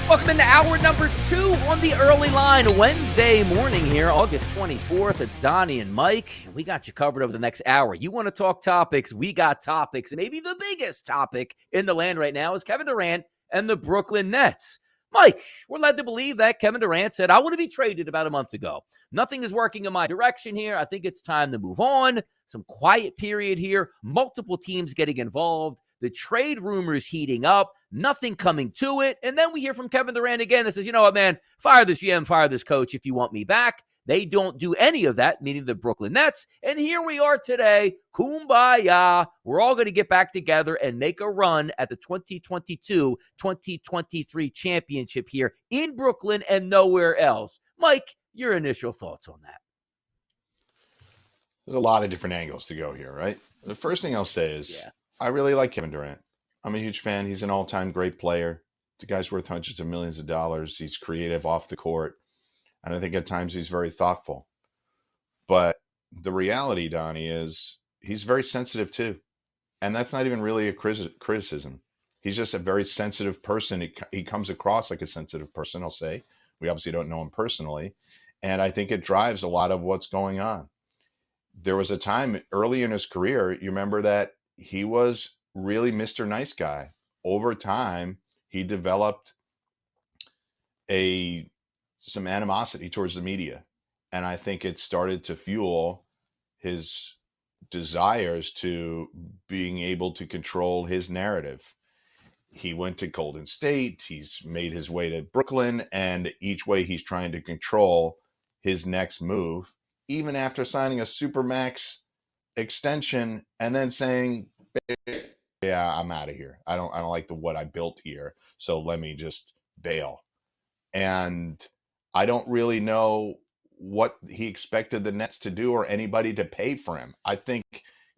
Welcome into hour number 2 on the early line. Wednesday morning here, August 24th. It's Donnie and Mike. We got you covered over the next hour. You want to talk topics? We got topics. Maybe the biggest topic in the land right now is Kevin Durant and the Brooklyn Nets. Mike, we're led to believe that Kevin Durant said, I want to be traded about a month ago. Nothing is working in my direction here. I think it's time to move on. Some quiet period here. Multiple teams getting involved. The trade rumors heating up. Nothing coming to it. And then we hear from Kevin Durant again that says, you know what, man, fire this GM, fire this coach if you want me back. They don't do any of that, meaning the Brooklyn Nets. And here we are today. Kumbaya. We're all going to get back together and make a run at the 2022-2023 championship here in Brooklyn and nowhere else. Mike, your initial thoughts on that? There's a lot of different angles to go here, right? The first thing I'll say is I really like Kevin Durant. I'm a huge fan. He's an all-time great player. The guy's worth hundreds of millions of dollars. He's creative off the court. And I think at times he's very thoughtful. But the reality, Donnie, is he's very sensitive too. And that's not even really a criticism. He's just a very sensitive person. He comes across like a sensitive person, I'll say. We obviously don't know him personally. And I think it drives a lot of what's going on. There was a time early in his career, you remember that he was really Mr. Nice Guy. Over time, he developed some animosity towards the media. And I think it started to fuel his desires to being able to control his narrative. He went to Golden State. He's made his way to Brooklyn. And each way he's trying to control his next move, even after signing a Supermax extension and then saying, yeah, I'm out of here. I don't like what I built here. So let me just bail. And I don't really know what he expected the Nets to do or anybody to pay for him. I think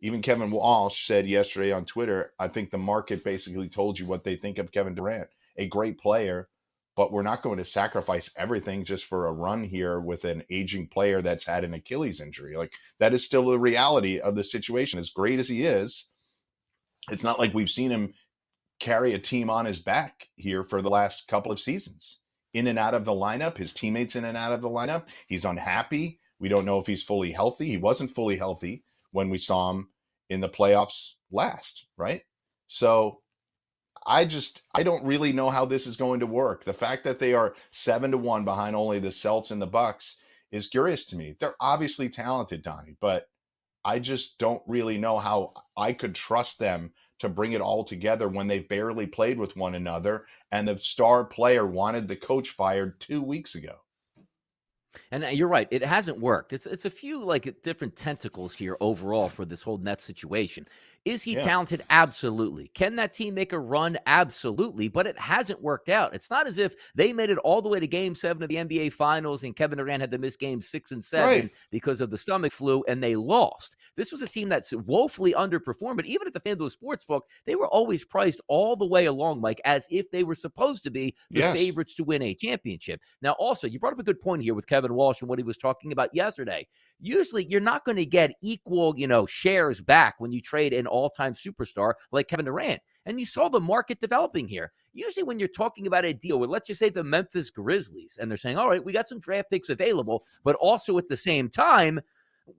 even Kevin Walsh said yesterday on Twitter, I think the market basically told you what they think of Kevin Durant. A great player, but we're not going to sacrifice everything just for a run here with an aging player that's had an Achilles injury. Like, that is still the reality of the situation. As great as he is, it's not like we've seen him carry a team on his back here for the last couple of seasons. In and out of the lineup, his teammates in and out of the lineup. He's unhappy. We don't know if he's fully healthy. He wasn't fully healthy when we saw him in the playoffs last, right? So I don't really know how this is going to work. The fact that they are 7-1 behind only the Celtics and the Bucks is curious to me. They're obviously talented, Donnie, but I just don't really know how I could trust them to bring it all together when they barely played with one another and the star player wanted the coach fired 2 weeks ago. And you're right. It hasn't worked. It's a few different tentacles here overall for this whole Nets situation. Is he talented? Absolutely. Can that team make a run? Absolutely. But it hasn't worked out. It's not as if they made it all the way to Game 7 of the NBA Finals and Kevin Durant had to miss Games 6 and 7 because of the stomach flu and they lost. This was a team that's woefully underperformed. But even at the FanDuel Sportsbook, they were always priced all the way along, Mike, as if they were supposed to be the favorites to win a championship. Now, also, you brought up a good point here with Kevin Walsh and what he was talking about yesterday. Usually, you're not going to get equal, shares back when you trade an all-time superstar like Kevin Durant. And you saw the market developing here. Usually when you're talking about a deal with, let's just say, the Memphis Grizzlies, and they're saying, all right, we got some draft picks available, but also at the same time,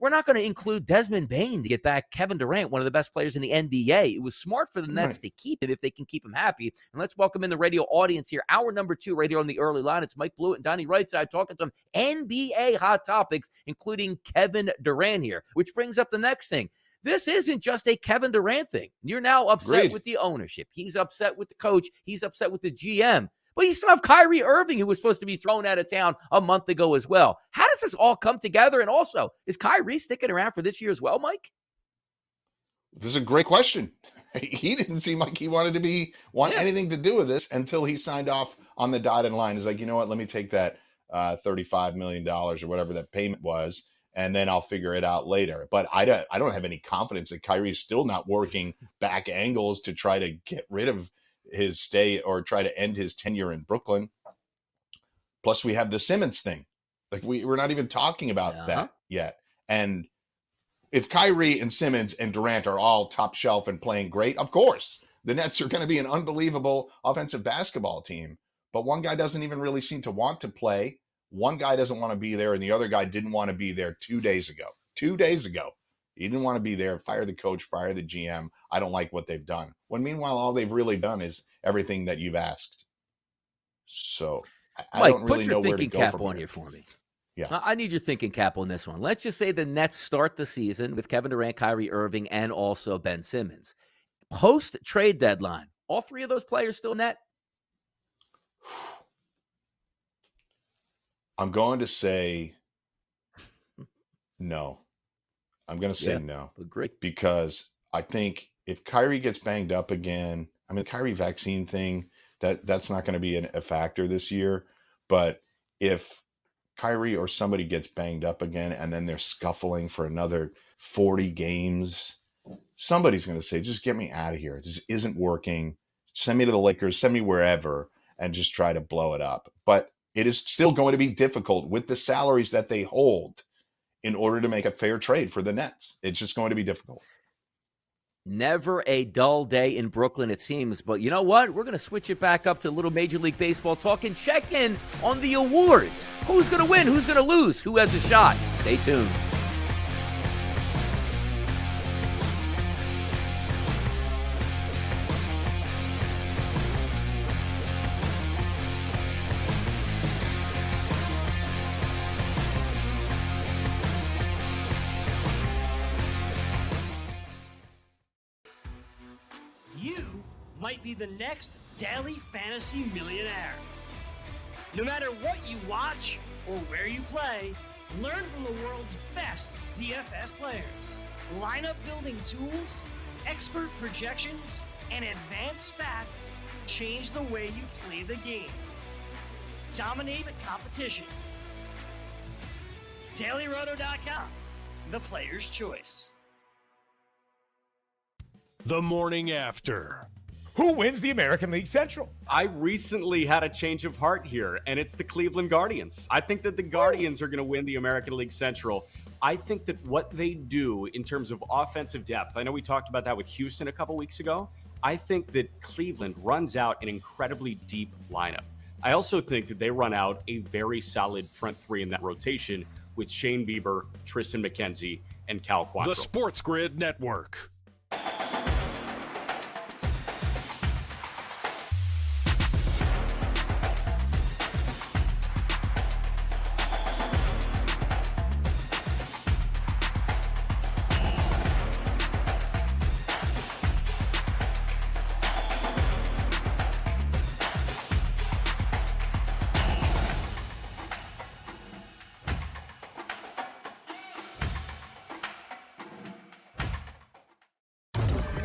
we're not going to include Desmond Bane to get back Kevin Durant, one of the best players in the NBA. It was smart for the Nets to keep him if they can keep him happy. And let's welcome in the radio audience here. Hour number 2 right here on the early line. It's Mike Blewett and Donnie Rightside talking some NBA hot topics, including Kevin Durant here, which brings up the next thing. This isn't just a Kevin Durant thing. You're now upset with the ownership. He's upset with the coach. He's upset with the GM. But you still have Kyrie Irving, who was supposed to be thrown out of town a month ago as well. How does this all come together? And also, is Kyrie sticking around for this year as well, Mike? This is a great question. He didn't seem like he wanted to want anything to do with this until he signed off on the dotted line. He's like, you know what? Let me take that $35 million or whatever that payment was, and then I'll figure it out later. But I don't have any confidence that Kyrie is still not working back angles to try to get rid of his stay or try to end his tenure in Brooklyn. Plus, we have the Simmons thing. Like, we're not even talking about that yet. And if Kyrie and Simmons and Durant are all top shelf and playing great, of course, the Nets are going to be an unbelievable offensive basketball team. but one guy doesn't even really seem to want to play. One guy doesn't want to be there, and the other guy didn't want to be there 2 days ago. 2 days ago. He didn't want to be there. Fire the coach, fire the GM. I don't like what they've done. When meanwhile, all they've really done is everything that you've asked. So I don't really know where to go from here. Mike, put your thinking cap on here for me. Yeah. I need your thinking cap on this one. Let's just say the Nets start the season with Kevin Durant, Kyrie Irving, and also Ben Simmons. Post-trade deadline, all three of those players still net? I'm going to say no. I'm going to say no. Agree. Because I think if Kyrie gets banged up again, I mean, the Kyrie vaccine thing, that's not going to be a factor this year. But if Kyrie or somebody gets banged up again and then they're scuffling for another 40 games, somebody's going to say, just get me out of here. This isn't working. Send me to the Lakers, send me wherever, and just try to blow it up. But it is still going to be difficult with the salaries that they hold in order to make a fair trade for the Nets. It's just going to be difficult. Never a dull day in Brooklyn, it seems. But you know what? We're going to switch it back up to a little Major League Baseball talk and check in on the awards. Who's going to win? Who's going to lose? Who has a shot? Stay tuned. Might be the next daily fantasy millionaire. No matter what you watch or where you play, learn from the world's best DFS players. Lineup building tools, expert projections, and advanced stats change the way you play the game. Dominate the competition. DailyRoto.com, the player's choice. The morning after. Who wins the American League Central? I recently had a change of heart here, and it's the Cleveland Guardians. I think that the Guardians are going to win the American League Central. I think that what they do in terms of offensive depth, I know we talked about that with Houston a couple weeks ago. I think that Cleveland runs out an incredibly deep lineup. I also think that they run out a very solid front three in that rotation with Shane Bieber, Tristan McKenzie, and Cal Quantrill. The Sports Grid Network.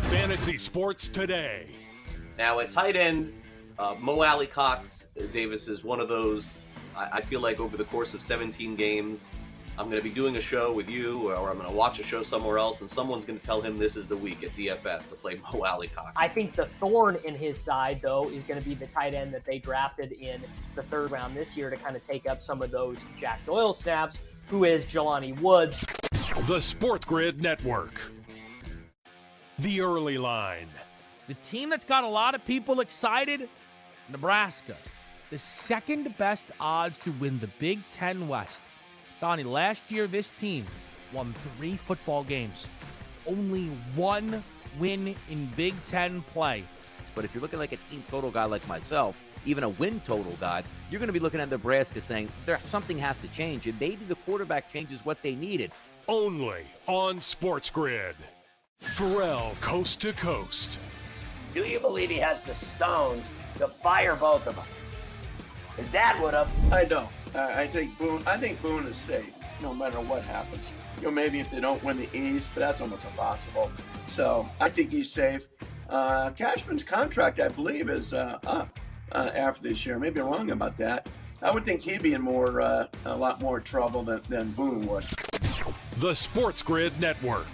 Fantasy Sports Today. Now, at tight end, Mo Alley Cox Davis is one of those. I feel like over the course of 17 games, I'm going to be doing a show with you, or I'm going to watch a show somewhere else, and someone's going to tell him this is the week at DFS to play Mo Alley Cox. I think the thorn in his side, though, is going to be the tight end that they drafted in the third round this year to kind of take up some of those Jack Doyle snaps, who is Jelani Woods. The Sports Grid Network. The Early Line. The team that's got a lot of people excited, Nebraska. The second best odds to win the Big Ten West. Donnie, last year this team won 3 football games. Only 1 win in Big Ten play. But if you're looking like a team total guy like myself, even a win total guy, you're going to be looking at Nebraska saying something has to change, and maybe the quarterback changes what they needed. Only on Sports Grid. Pharrell, Coast to Coast. Do you believe he has the stones to fire both of them? His dad would have. I don't. I think Boone is safe, no matter what happens. Maybe if they don't win the East, but that's almost impossible. So I think he's safe. Cashman's contract, I believe, is up after this year. Maybe I'm wrong about that. I would think he'd be in a lot more trouble than Boone would. The Sports Grid Network.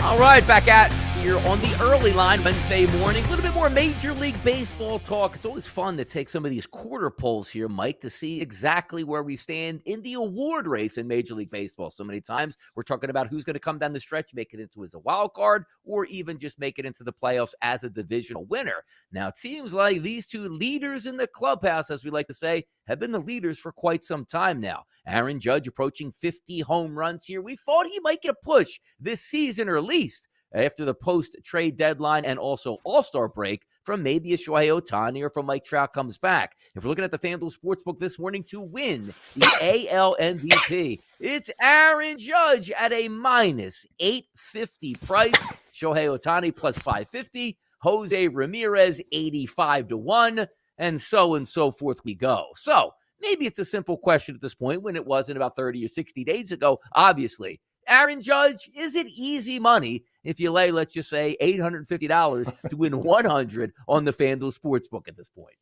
All right, back at here on the early line Wednesday morning. A little bit more Major League Baseball talk. It's always fun to take some of these quarter polls here, Mike, to see exactly where we stand in the award race in Major League Baseball. So many times we're talking about who's going to come down the stretch, make it into as a wild card, or even just make it into the playoffs as a divisional winner. Now, it seems like these two leaders in the clubhouse, as we like to say, have been the leaders for quite some time now. Aaron Judge approaching 50 home runs here. We thought he might get a push this season, or at least after the post-trade deadline and also all-star break from maybe a Shohei Ohtani or from Mike Trout comes back. If we're looking at the FanDuel Sportsbook this morning to win the AL MVP, it's Aaron Judge at a minus 850 price. Shohei Ohtani plus 550. Jose Ramirez 85-1. And so forth we go. So maybe it's a simple question at this point when it wasn't about 30 or 60 days ago, obviously. Aaron Judge, is it easy money if you lay, let's just say, $850 to win 100 on the FanDuel Sportsbook at this point?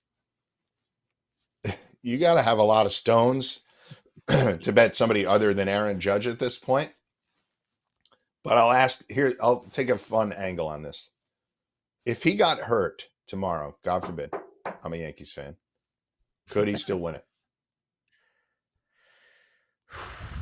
You got to have a lot of stones to bet somebody other than Aaron Judge at this point. But I'll take a fun angle on this. If he got hurt tomorrow, God forbid, I'm a Yankees fan, could he still win it?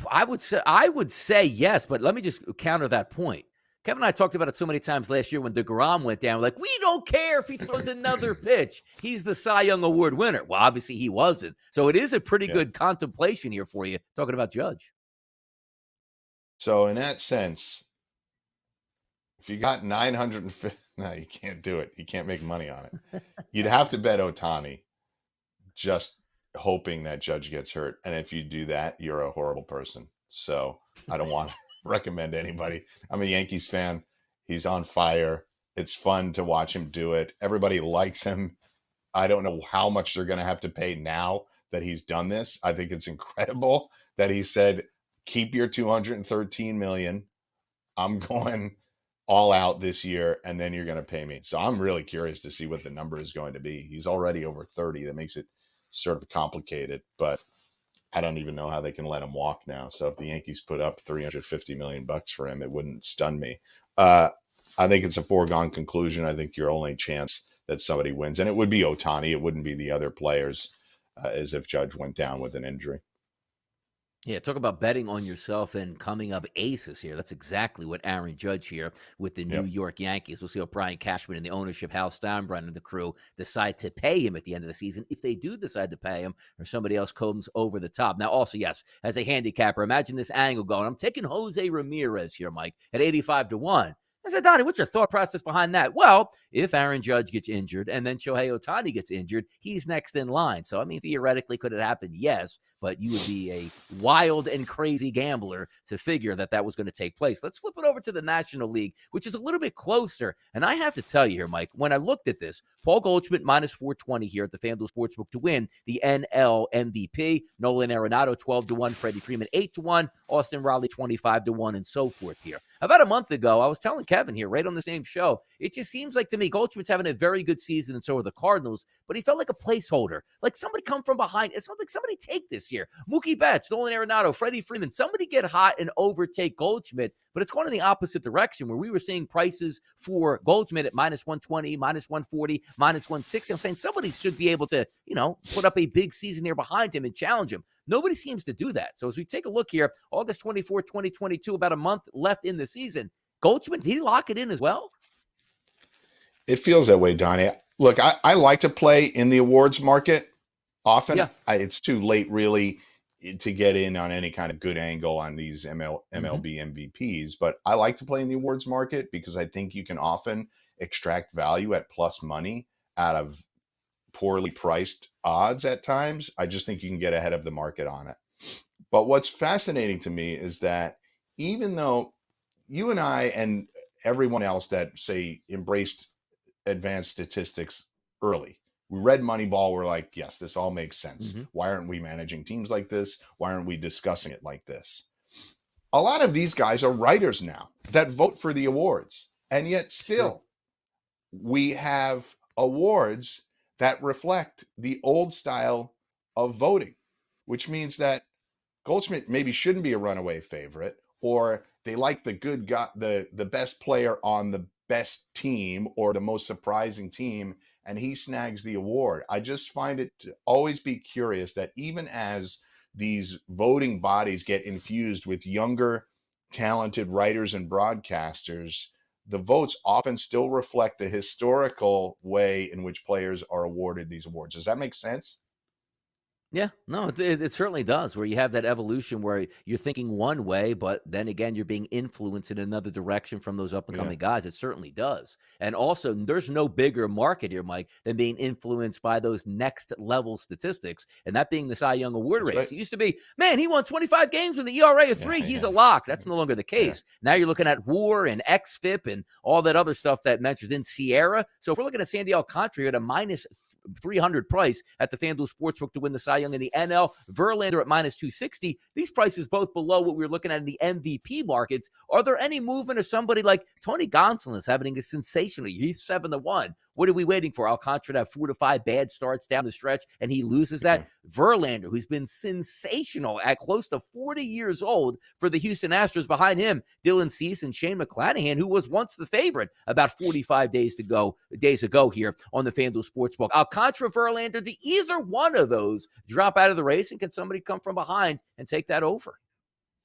I would say yes, but let me just counter that point. Kevin and I talked about it so many times last year when DeGrom went down. Like, we don't care if he throws another pitch. He's the Cy Young Award winner. Well, obviously he wasn't. So it is a pretty good contemplation here for you, talking about Judge. So in that sense, if you got 950, no, you can't do it. You can't make money on it. You'd have to bet Ohtani, just hoping that Judge gets hurt. And if you do that, you're a horrible person. So I don't want to recommend anybody. I'm a Yankees fan. He's on fire. It's fun to watch him do it. Everybody likes him. I don't know how much they're going to have to pay now that he's done this. I think it's incredible that he said, keep your $213 million. I'm going all out this year, and then you're going to pay me. So I'm really curious to see what the number is going to be. He's already over 30. That makes it sort of complicated, but I don't even know how they can let him walk now. So if the Yankees put up $350 million for him, it wouldn't stun me. I think it's a foregone conclusion. I think your only chance that somebody wins, and it would be Ohtani, it wouldn't be the other players, as if Judge went down with an injury. Yeah, talk about betting on yourself and coming up aces here. That's exactly what Aaron Judge here with the New York Yankees. We'll see what Brian Cashman and the ownership, Hal Steinbrenner and the crew decide to pay him at the end of the season, if they do decide to pay him, or somebody else comes over the top. Now, also, yes, as a handicapper, imagine this angle going. I'm taking Jose Ramirez here, Mike, at 85-1. I said, Donnie, what's your thought process behind that? Well, if Aaron Judge gets injured and then Shohei Ohtani gets injured, he's next in line. So, I mean, theoretically, could it happen? Yes, but you would be a wild and crazy gambler to figure that that was going to take place. Let's flip it over to the National League, which is a little bit closer. And I have to tell you here, Mike, when I looked at this, Paul Goldschmidt minus 420 here at the FanDuel Sportsbook to win the NL MVP. Nolan Arenado 12-1, Freddie Freeman 8-1, Austin Riley 25-1, and so forth here. About a month ago, I was telling Kevin here, right on the same show, it just seems like to me Goldschmidt's having a very good season, and so are the Cardinals, but he felt like a placeholder. Like somebody come from behind. It felt like somebody take this here. Mookie Betts, Nolan Arenado, Freddie Freeman, somebody get hot and overtake Goldschmidt, but it's going in the opposite direction where we were seeing prices for Goldschmidt at minus 120, minus 140, minus 160. I'm saying somebody should be able to, put up a big season here behind him and challenge him. Nobody seems to do that. So as we take a look here, August 24, 2022, about a month left in the season, Goldschmidt, did he lock it in as well? It feels that way, Donnie. Look, I like to play in the awards market often. Yeah. It's too late, really, to get in on any kind of good angle on these MLB MVPs. But I like to play in the awards market because I think you can often extract value at plus money out of poorly priced odds at times. I just think you can get ahead of the market on it. But what's fascinating to me is that even though you and I and everyone else that, say, embraced advanced statistics early, we read Moneyball, we're like, yes, this all makes sense. Why aren't we managing teams like this? Why aren't we discussing it like this? A lot of these guys are writers now that vote for the awards. And yet still, we have awards that reflect the old style of voting, which means that Goldschmidt maybe shouldn't be a runaway favorite, or they like the good guy, the best player on the best team or the most surprising team, and he snags the award. I just find it to always be curious that even as these voting bodies get infused with younger, talented writers and broadcasters, the votes often still reflect the historical way in which players are awarded these awards. Does that make sense? Yeah, no, it certainly does, where you have that evolution where you're thinking one way, but then again, you're being influenced in another direction from those up-and-coming guys. It certainly does. And also, there's no bigger market here, Mike, than being influenced by those next-level statistics, and that being the Cy Young Award race. Right. It used to be, man, he won 25 games with an ERA of 3. He's a lock. That's no longer the case. Now you're looking at WAR and XFIP and all that other stuff that mentions in Sierra. So if we're looking at Sandy Alcantara at a minus 300 price at the FanDuel Sportsbook to win the Cy Young in the NL, Verlander at minus 260. These prices both below what we were looking at in the MVP markets. Are there any movement of somebody like Tony Gonsolin having a sensational year? He's 7-1. What are we waiting for? Alcantara to have 4 to 5 bad starts down the stretch, and he loses that. Verlander, who's been sensational at close to 40 years old for the Houston Astros. Behind him, Dylan Cease and Shane McClanahan, who was once the favorite about 45 days ago here on the FanDuel Sportsbook. Alcantara, Verlander, do either one of those drop out of the race, and can somebody come from behind and take that over?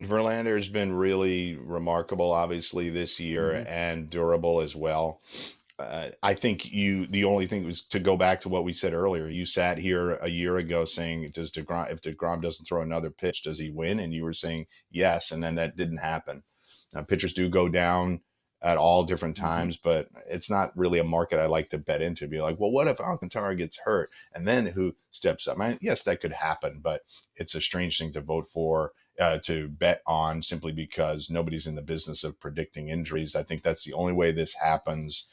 Verlander has been really remarkable, obviously, this year and durable as well. I think the only thing was to go back to what we said earlier. You sat here a year ago saying, if DeGrom doesn't throw another pitch, does he win? And you were saying yes, and then that didn't happen. Now, pitchers do go down at all different times, but it's not really a market I like to bet into. Be like, well, what if Alcantara gets hurt? And then who steps up? Yes, that could happen, but it's a strange thing to vote for, to bet on, simply because nobody's in the business of predicting injuries. I think that's the only way this happens.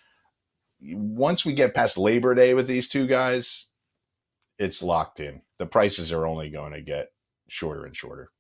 Once we get past Labor Day with these two guys, it's locked in. The prices are only going to get shorter and shorter.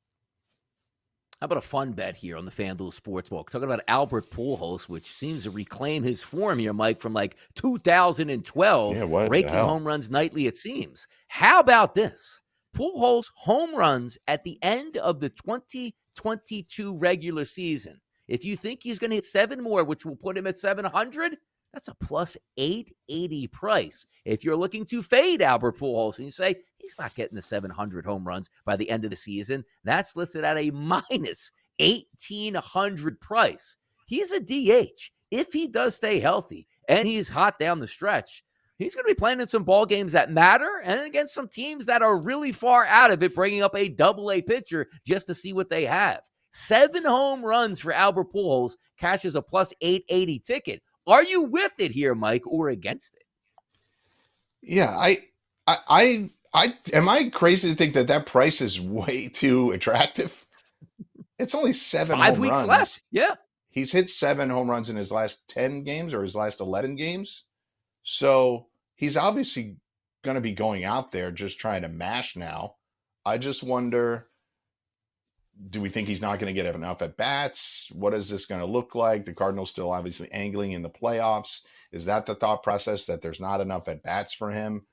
How about a fun bet here on the FanDuel Sportsbook? Talking about Albert Pujols, which seems to reclaim his form here, Mike, from like 2012, raking home runs nightly, it seems. How about this? Pujols home runs at the end of the 2022 regular season. If you think he's going to hit 7 more, which will put him at 700, that's a plus 880 price. If you're looking to fade Albert Pujols and you say he's not getting the 700 home runs by the end of the season, that's listed at a minus 1,800 price. He's a DH. If he does stay healthy and he's hot down the stretch, he's going to be playing in some ball games that matter and against some teams that are really far out of it, bringing up a AA pitcher just to see what they have. 7 home runs for Albert Pujols cashes a plus 880 ticket. Are you with it here, Mike, or against it? Yeah, am I crazy to think that price is way too attractive? It's only 7 5 weeks runs. left. Yeah. He's hit 7 home runs in his last 10 games or his last 11 games. So he's obviously going to be going out there just trying to mash now. I just wonder, do we think he's not going to get enough at bats? What is this going to look like? The Cardinals still obviously angling in the playoffs. Is that the thought process, that there's not enough at bats for him?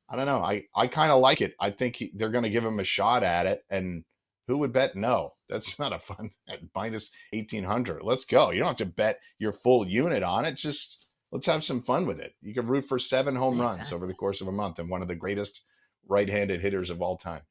I don't know. I kind of like it. I think they're going to give him a shot at it. And who would bet no? That's not a fun at minus 1,800. Let's go. You don't have to bet your full unit on it. Just let's have some fun with it. You can root for 7 home runs over the course of a month and one of the greatest right-handed hitters of all time.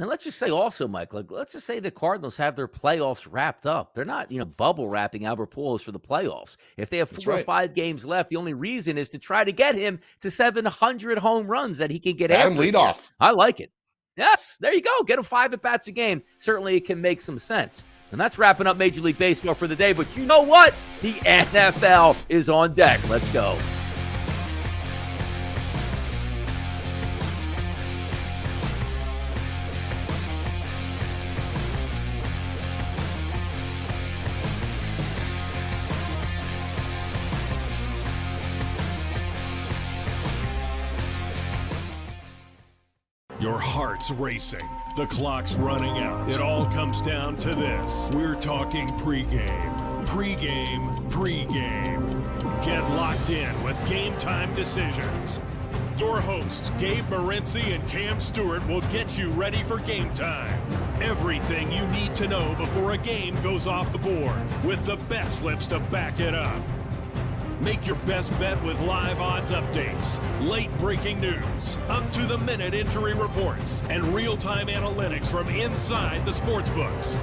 And let's just say also, Mike, let's just say the Cardinals have their playoffs wrapped up. They're not, bubble wrapping Albert Pujols for the playoffs. If they have 4 or 5 games left, the only reason is to try to get him to 700 home runs that he can get after. Lead off. I like it. Yes, there you go. Get him 5 at-bats a game. Certainly it can make some sense. And that's wrapping up Major League Baseball for the day. But you know what? The NFL is on deck. Let's go. Your heart's racing. The clock's running out. It all comes down to this. We're talking pregame. Pregame. Pregame. Get locked in with Game Time Decisions. Your hosts, Gabe Morency and Cam Stewart, will get you ready for game time. Everything you need to know before a game goes off the board, with the best slips to back it up. Make your best bet with live odds updates, late breaking news, up-to-the-minute injury reports, and real-time analytics from inside the sportsbooks.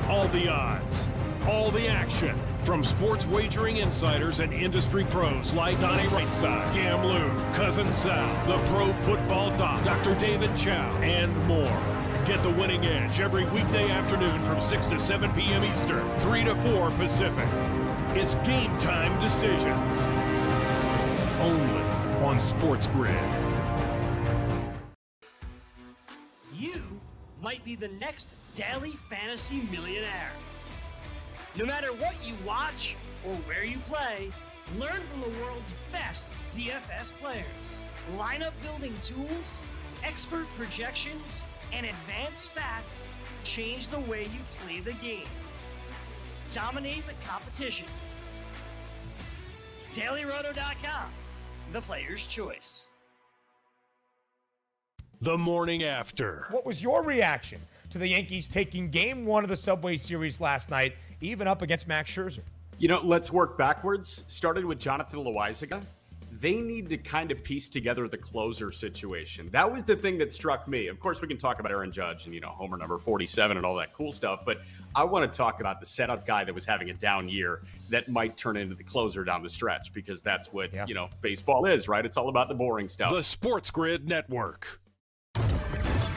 All the odds, all the action, from sports wagering insiders and industry pros like Donnie Rightside, Cam Lou, Cousin Sal, the Pro Football Doc, Dr. David Chow, and more. Get the winning edge every weekday afternoon from 6 to 7 p.m. Eastern, 3 to 4 Pacific. It's Game Time Decisions. Only on Sports Grid. You might be the next daily fantasy millionaire. No matter what you watch or where you play, learn from the world's best DFS players. Lineup building tools, expert projections, and advanced stats change the way you play the game. Dominate the competition. DailyRoto.com, the player's choice. The morning after. What was your reaction to the Yankees taking Game 1 of the Subway Series last night, even up against Max Scherzer? You know, let's work backwards. Started with Jonathan Loaizaga. They need to kind of piece together the closer situation. That was the thing that struck me. Of course, we can talk about Aaron Judge and, homer number 47 and all that cool stuff, but I want to talk about the setup guy that was having a down year that might turn into the closer down the stretch, because that's what, baseball is, right? It's all about the boring stuff. The Sports Grid Network.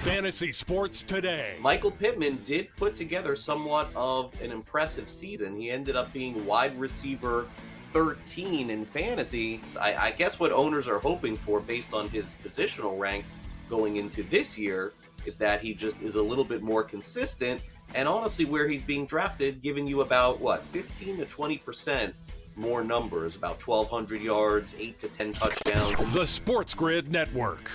Fantasy Sports Today. Michael Pittman did put together somewhat of an impressive season. He ended up being wide receiver 13 in fantasy. I guess what owners are hoping for based on his positional rank going into this year is that he just is a little bit more consistent, and honestly where he's being drafted, giving you about 15 to 20% more numbers, about 1,200 yards, 8 to 10 touchdowns. The Sports Grid Network.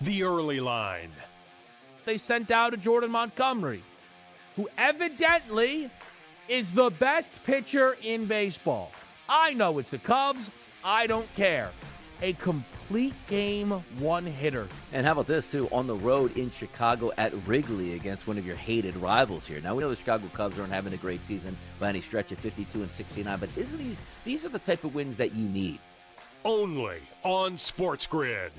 The early line. They sent out a Jordan Montgomery, who evidently is the best pitcher in baseball. I know it's the Cubs. I don't care. A complete game one-hitter. And how about this, too? On the road in Chicago at Wrigley against one of your hated rivals here. Now, we know the Chicago Cubs aren't having a great season by any stretch of 52-69, but these are the type of wins that you need. Only on Sports Grid.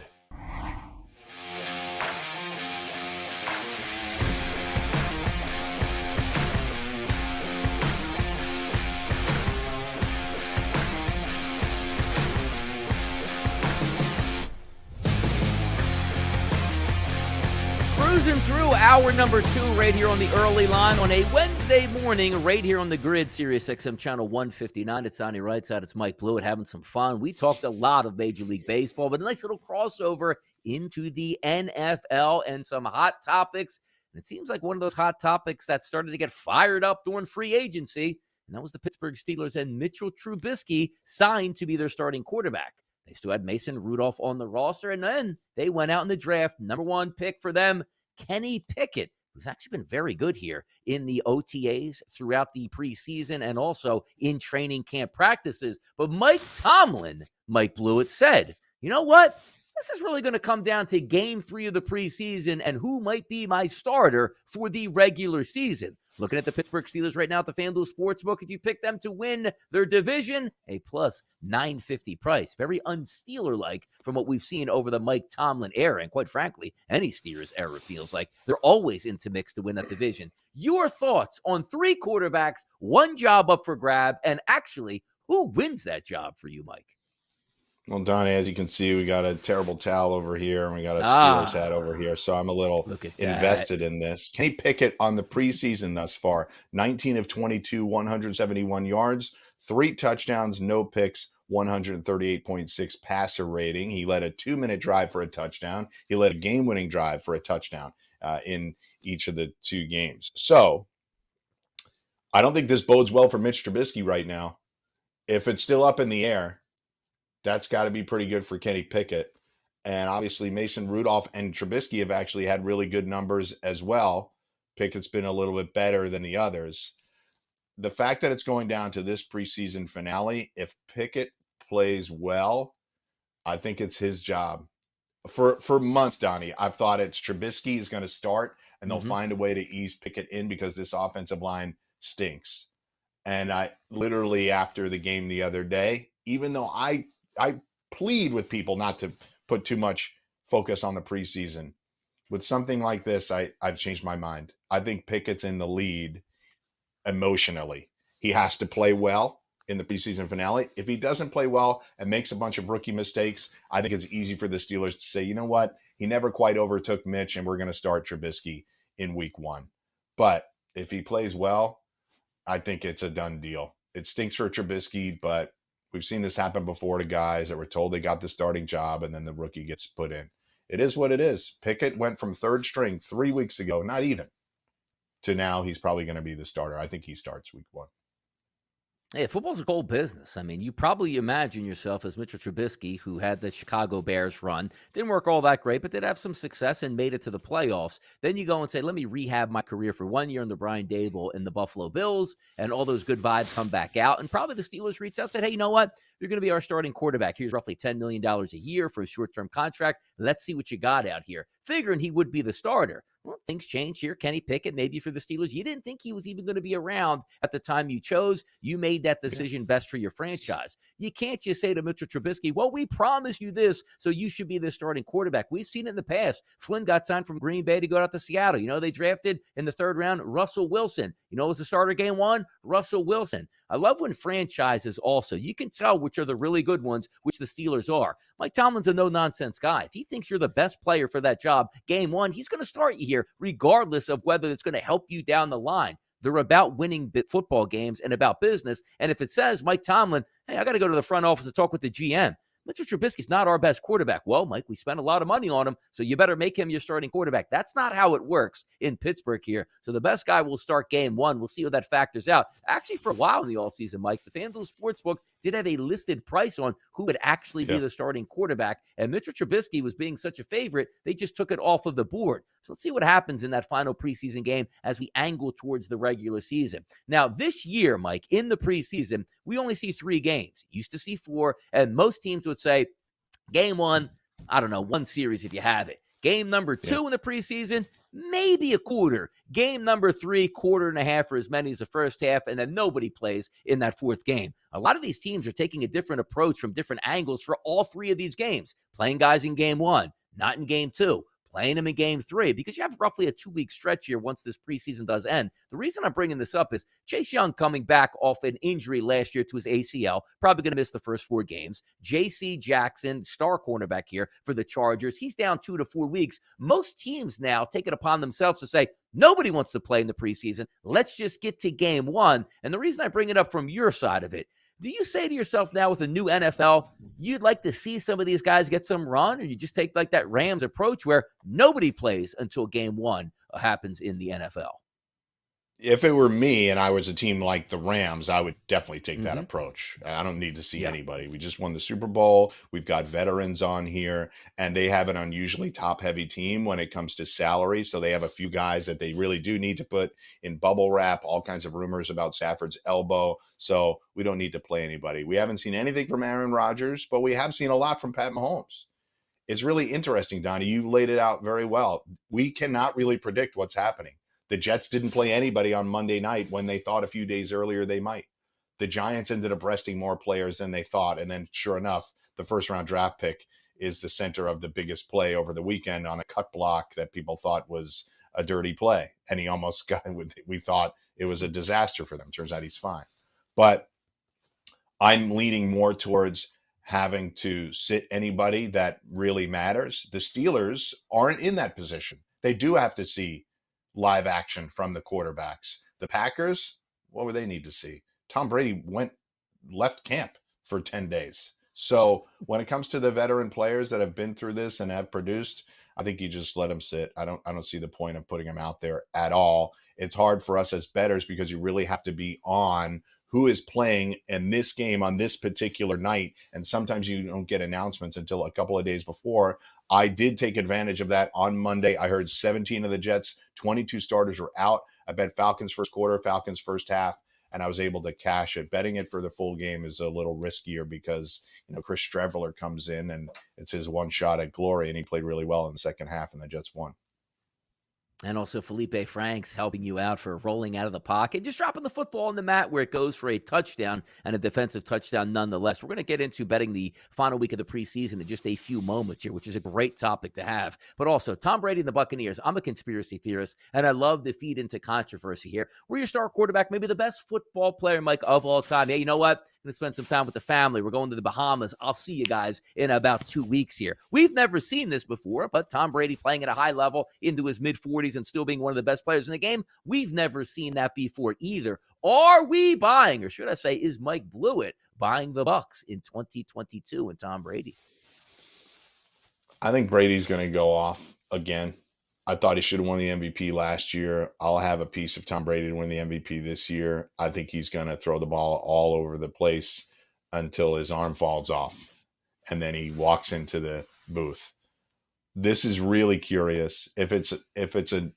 Cruising through hour number 2 right here on the early line on a Wednesday morning right here on the Grid, Sirius XM channel 159. It's Donnie Rightside. It's Mike Blewett having some fun. We talked a lot of Major League Baseball, but a nice little crossover into the NFL and some hot topics. And it seems like one of those hot topics that started to get fired up during free agency, and that was the Pittsburgh Steelers and Mitchell Trubisky signed to be their starting quarterback. They still had Mason Rudolph on the roster, and then they went out in the draft, number 1 pick for them, Kenny Pickett, who's actually been very good here in the OTAs throughout the preseason and also in training camp practices. But Mike Tomlin, Mike Blewett, said, you know what? This is really going to come down to game 3 of the preseason and who might be my starter for the regular season. Looking at the Pittsburgh Steelers right now at the FanDuel Sportsbook, if you pick them to win their division, a plus 950 price. Very un-Steeler-like from what we've seen over the Mike Tomlin era. And quite frankly, any Steelers era feels like they're always into mix to win that division. Your thoughts on 3 quarterbacks, 1 job up for grab, and actually, who wins that job for you, Mike? Well, Donnie, as you can see, we got a terrible towel over here, and we got a Steelers hat over here, so I'm a little invested in this. Kenny Pickett on the preseason thus far, 19 of 22, 171 yards, 3 touchdowns, no picks, 138.6 passer rating. He led a 2-minute drive for a touchdown. He led a game-winning drive for a touchdown in each of the 2 games. So I don't think this bodes well for Mitch Trubisky right now. If it's still up in the air, that's got to be pretty good for Kenny Pickett. And obviously Mason Rudolph and Trubisky have actually had really good numbers as well. Pickett's been a little bit better than the others. The fact that it's going down to this preseason finale, if Pickett plays well, I think it's his job. For months, Donnie, I've thought it's Trubisky is going to start and they'll find a way to ease Pickett in because this offensive line stinks. And I literally, after the game the other day, even though I plead with people not to put too much focus on the preseason, with something like this, I've changed my mind. I think Pickett's in the lead emotionally. He has to play well in the preseason finale. If he doesn't play well and makes a bunch of rookie mistakes, I think it's easy for the Steelers to say, you know what, he never quite overtook Mitch, and we're going to start Trubisky in week 1. But if he plays well, I think it's a done deal. It stinks for Trubisky, but we've seen this happen before to guys that were told they got the starting job and then the rookie gets put in. It is what it is. Pickett went from third string 3 weeks ago, not even, to now he's probably going to be the starter. I think he starts week 1. Hey, football's a cold business. I mean, you probably imagine yourself as Mitchell Trubisky, who had the Chicago Bears run. Didn't work all that great, but did have some success and made it to the playoffs. Then you go and say, let me rehab my career for 1 year under Brian Dable and the Buffalo Bills, and all those good vibes come back out. And probably the Steelers reached out and said, hey, you know what? You're going to be our starting quarterback. Here's roughly $10 million a year for a short-term contract. Let's see what you got out here. Figuring he would be the starter. Well, things change here. Kenny Pickett, maybe for the Steelers. You didn't think he was even going to be around at the time you chose. You made that decision best for your franchise. You can't just say to Mitchell Trubisky, well, we promised you this, so you should be the starting quarterback. We've seen it in the past. Flynn got signed from Green Bay to go out to Seattle. You know, they drafted in the 3rd round Russell Wilson. You know, was the starter game 1? Russell Wilson. I love when franchises also, you can tell which are the really good ones, which the Steelers are. Mike Tomlin's a no-nonsense guy. If he thinks you're the best player for that job, game 1, he's going to start you here, regardless of whether it's going to help you down the line. They're about winning football games and about business. And if it says, Mike Tomlin, hey, I got to go to the front office to talk with the GM, Mitchell Trubisky's not our best quarterback. Well, Mike, we spent a lot of money on him, so you better make him your starting quarterback. That's not how it works in Pittsburgh here. So the best guy will start game 1. We'll see how that factors out. Actually, for a while in the offseason, Mike, the FanDuel Sportsbook did have a listed price on who would actually be the starting quarterback. And Mitchell Trubisky was being such a favorite, they just took it off of the board. So let's see what happens in that final preseason game as we angle towards the regular season. Now, this year, Mike, in the preseason, we only see 3 games. Used to see 4, and most teams would say, game 1, I don't know, 1 series if you have it. Game number 2 in the preseason, maybe a quarter. Game number 3, quarter and a half for as many as the first half, and then nobody plays in that 4th game. A lot of these teams are taking a different approach from different angles for all 3 of these games. Playing guys in game 1, not in game 2. Playing them in game 3, because you have roughly a 2-week stretch here once this preseason does end. The reason I'm bringing this up is Chase Young coming back off an injury last year to his ACL, probably going to miss the first 4 games. J.C. Jackson, star cornerback here for the Chargers, he's down 2 to 4 weeks. Most teams now take it upon themselves to say, nobody wants to play in the preseason. Let's just get to game 1. And the reason I bring it up from your side of it, do you say to yourself now with the new NFL, you'd like to see some of these guys get some run, or you just take like that Rams approach where nobody plays until game 1 happens in the NFL? If it were me and I was a team like the Rams, I would definitely take that approach. I don't need to see anybody. We just won the Super Bowl. We've got veterans on here, and they have an unusually top-heavy team when it comes to salary. So they have a few guys that they really do need to put in bubble wrap, all kinds of rumors about Stafford's elbow. So we don't need to play anybody. We haven't seen anything from Aaron Rodgers, but we have seen a lot from Pat Mahomes. It's really interesting, Donnie. You laid it out very well. We cannot really predict what's happening. The Jets didn't play anybody on Monday night when they thought a few days earlier they might. The Giants ended up resting more players than they thought. And then sure enough, the 1st-round draft pick is the center of the biggest play over the weekend on a cut block that people thought was a dirty play. And he almost got, we thought it was a disaster for them. Turns out he's fine. But I'm leaning more towards having to sit anybody that really matters. The Steelers aren't in that position. They do have to see live action from the quarterbacks. The Packers, what would they need to see? Tom Brady left camp for 10 days. So when it comes to the veteran players that have been through this and have produced, I think you just let them sit. I don't see the point of putting them out there at all. It's hard for us as bettors because you really have to be on who is playing in this game on this particular night. And sometimes you don't get announcements until a couple of days before. I did take advantage of that on Monday. I heard 17 of the Jets, 22 starters were out. I bet Falcons first quarter, Falcons first half, and I was able to cash it. Betting it for the full game is a little riskier because, Chris Streveler comes in and it's his one shot at glory, and he played really well in the second half, and the Jets won. And also Felipe Franks helping you out for rolling out of the pocket, just dropping the football on the mat where it goes for a touchdown and a defensive touchdown nonetheless. We're going to get into betting the final week of the preseason in just a few moments here, which is a great topic to have. But also, Tom Brady and the Buccaneers. I'm a conspiracy theorist, and I love to feed into controversy here. We're your star quarterback, maybe the best football player, Mike, of all time. Yeah, you know what? I'm going to spend some time with the family. We're going to the Bahamas. I'll see you guys in about 2 weeks here. We've never seen this before, but Tom Brady playing at a high level into his mid-40s and still being one of the best players in the game. We've never seen that before either. Are we buying, or should I say, is Mike Blewett buying the Bucs in 2022 and Tom Brady? I think Brady's going to go off again. I thought he should have won the MVP last year. I'll have a piece of Tom Brady to win the MVP this year. I think he's going to throw the ball all over the place until his arm falls off, and then he walks into the booth. This is really curious. If it's an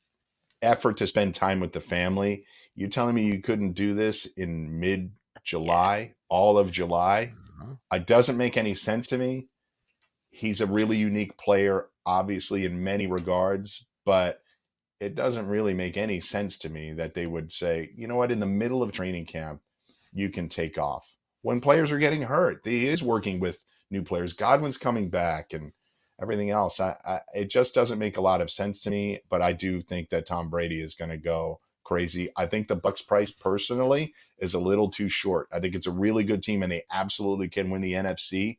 effort to spend time with the family, you're telling me you couldn't do this in mid-July, all of July? It doesn't make any sense to me. He's a really unique player, obviously, in many regards, but it doesn't really make any sense to me that they would say, you know what, in the middle of training camp, you can take off. When players are getting hurt, he is working with new players. Godwin's coming back and everything else. It just doesn't make a lot of sense to me, but I do think that Tom Brady is going to go crazy. I think the Bucs price personally is a little too short. I think it's a really good team and they absolutely can win the NFC,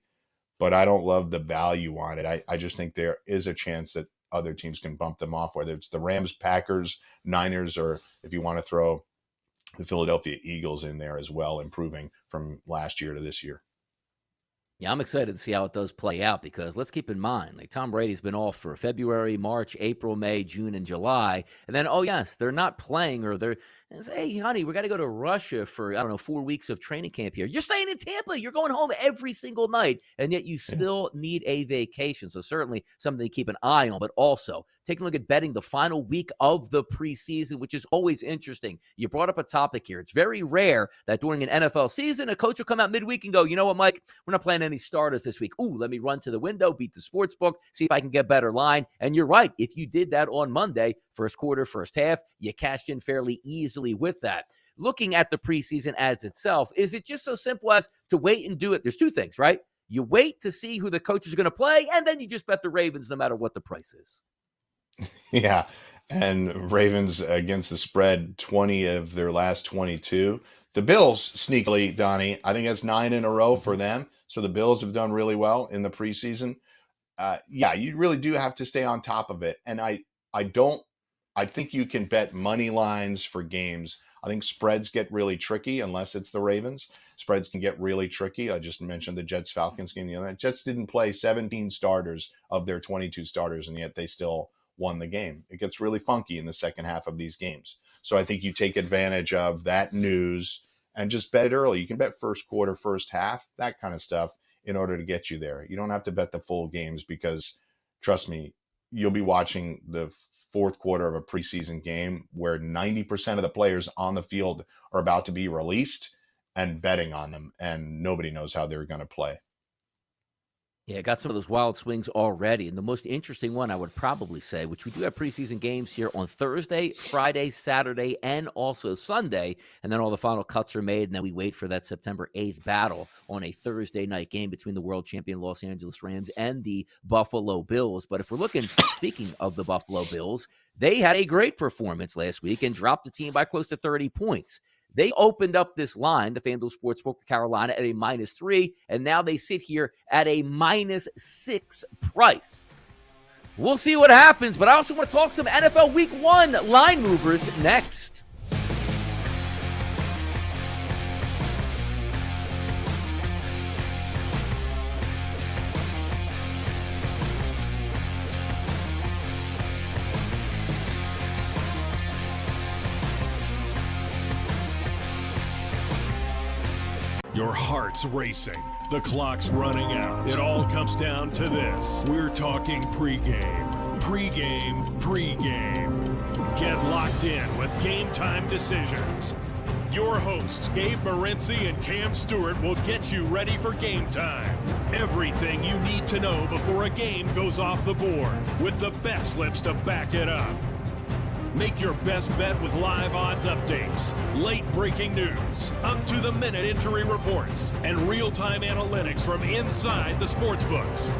but I don't love the value on it. I just think there is a chance that other teams can bump them off, whether it's the Rams, Packers, Niners, or if you want to throw the Philadelphia Eagles in there as well, improving from last year to this year. Yeah, I'm excited to see how it does play out because let's keep in mind, like Tom Brady's been off for February, March, April, May, June, and July. And then, oh, yes, they're not playing or they're say, hey, honey, we got to go to Russia for, 4 weeks of training camp here. You're staying in Tampa. You're going home every single night, and yet you still need a vacation. So certainly something to keep an eye on, but also take a look at betting the final week of the preseason, which is always interesting. You brought up a topic here. It's very rare that during an NFL season, a coach will come out midweek and go, you know what, Mike, we're not playing any starters this week. Ooh, let me run to the window, beat the sports book, see if I can get better line. And you're right. If you did that on Monday, first quarter, first half, you cashed in fairly easily with that. Looking at the preseason as itself, is it just so simple as to wait and do it? There's two things, right? You wait to see who the coach is going to play, and then you just bet the Ravens no matter what the price is. Yeah, and Ravens against the spread, 20 of their last 22. The Bills, sneakily, Donnie, I think that's 9 in a row for them. So the Bills have done really well in the preseason. Yeah, you really do have to stay on top of it. And I think you can bet money lines for games. I think spreads get really tricky unless it's the Ravens. Spreads can get really tricky. I just mentioned the Jets-Falcons game the other night. Jets didn't play 17 starters of their 22 starters, and yet they still won the game. It gets really funky in the second half of these games. So I think you take advantage of that news and just bet it early. You can bet first quarter, first half, that kind of stuff in order to get you there. You don't have to bet the full games because, trust me, you'll be watching the fourth quarter of a preseason game where 90% of the players on the field are about to be released and betting on them, and nobody knows how they're going to play. Yeah, got some of those wild swings already. And the most interesting one, I would probably say, which we do have preseason games here on Thursday, Friday, Saturday, and also Sunday. And then all the final cuts are made. And then we wait for that September 8th battle on a Thursday night game between the world champion Los Angeles Rams and the Buffalo Bills. But if we're looking, speaking of the Buffalo Bills, they had a great performance last week and dropped the team by close to 30 points. They opened up this line, the FanDuel Sportsbook for Carolina, at a -3, and now they sit here at a -6 price. We'll see what happens, but I also want to talk some NFL Week 1 line movers next. Your heart's racing. The clock's running out. It all comes down to this. We're talking pregame. Pregame. Pregame. Get locked in with Game Time Decisions. Your hosts, Gabe Morency and Cam Stewart, will get you ready for game time. Everything you need to know before a game goes off the board, with the bet slips to back it up. Make your best bet with live odds updates, late breaking news, up-to-the-minute injury reports, and real-time analytics from inside the sportsbooks.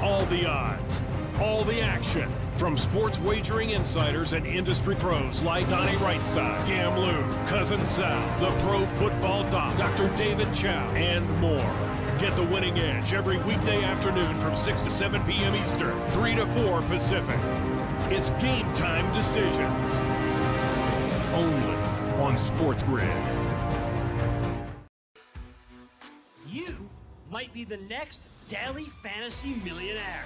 All the odds, all the action, from sports wagering insiders and industry pros like Donnie Rightside, Cam Lou, Cousin Sal, the Pro Football Doc, Dr. David Chow, and more. Get the winning edge every weekday afternoon from 6 to 7 p.m. Eastern, 3 to 4 Pacific. It's Game Time Decisions. Only on Sports Grid. You might be the next daily fantasy millionaire.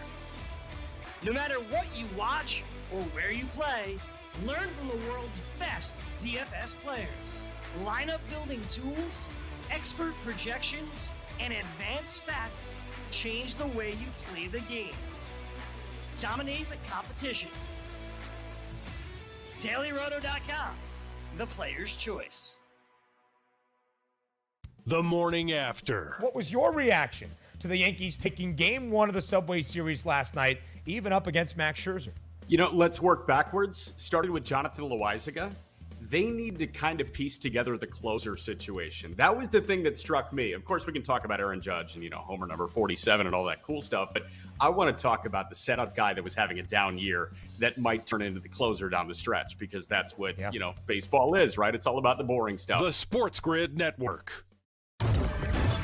No matter what you watch or where you play, learn from the world's best DFS players. Lineup building tools, expert projections, and advanced stats change the way you play the game. Dominate the competition. DailyRoto.com, the player's choice. The morning after. What was your reaction to the Yankees taking Game 1 of the Subway Series last night, even up against Max Scherzer? You know, let's work backwards. Starting with Jonathan Loaisiga. They need to kind of piece together the closer situation. That was the thing that struck me. Of course, we can talk about Aaron Judge and, homer number 47 and all that cool stuff, but I want to talk about the setup guy that was having a down year that might turn into the closer down the stretch, because that's what, baseball is, right? It's all about the boring stuff. The Sports Grid Network.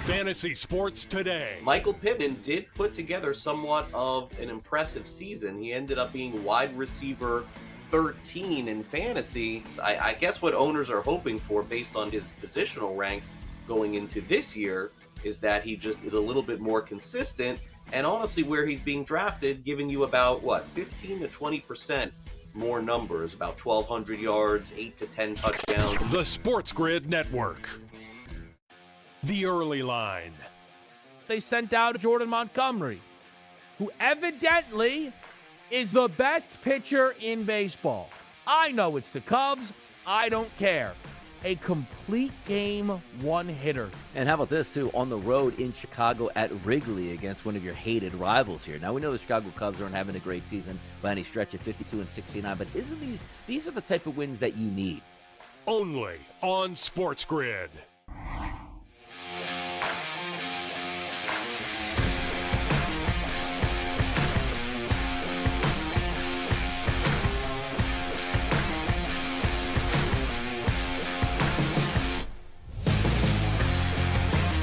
Fantasy Sports Today. Michael Pittman did put together somewhat of an impressive season. He ended up being wide receiver 13 in fantasy. I guess what owners are hoping for based on his positional rank going into this year is that he just is a little bit more consistent, and honestly where he's being drafted, giving you about 15 to 20% more numbers, about 1,200 yards, 8 to 10 touchdowns. The Sports Grid Network. The early line. They sent out Jordan Montgomery, who evidently is the best pitcher in baseball. I know it's the Cubs. I don't care. A complete game one-hitter. And how about this, too? On the road in Chicago at Wrigley against one of your hated rivals here. Now, we know the Chicago Cubs aren't having a great season by any stretch of 52-69, but isn't these are the type of wins that you need? Only on Sports Grid.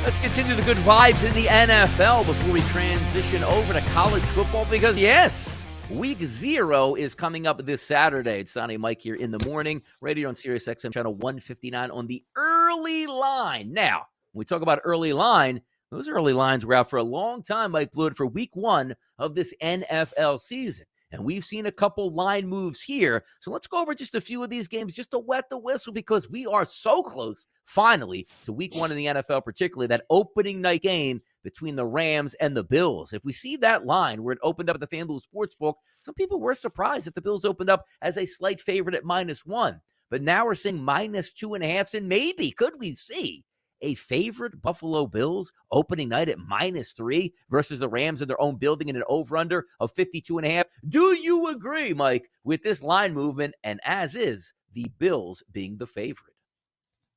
Let's continue the good vibes in the NFL before we transition over to college football, because, yes, Week 0 is coming up this Saturday. It's Donnie and Mike here in the morning, right here on Sirius XM Channel 159 on the early line. Now, when we talk about early line, those early lines were out for a long time, Mike Floyd, for Week 1 of this NFL season. And we've seen a couple line moves here. So let's go over just a few of these games just to wet the whistle, because we are so close, finally, to Week 1 in the NFL, particularly that opening night game between the Rams and the Bills. If we see that line where it opened up at the FanDuel Sportsbook, some people were surprised that the Bills opened up as a slight favorite at -1. But now we're seeing -2.5, and maybe could we see a favorite Buffalo Bills opening night at -3 versus the Rams in their own building in an over-under of 52.5. Do you agree, Mike, with this line movement, and as is the Bills being the favorite?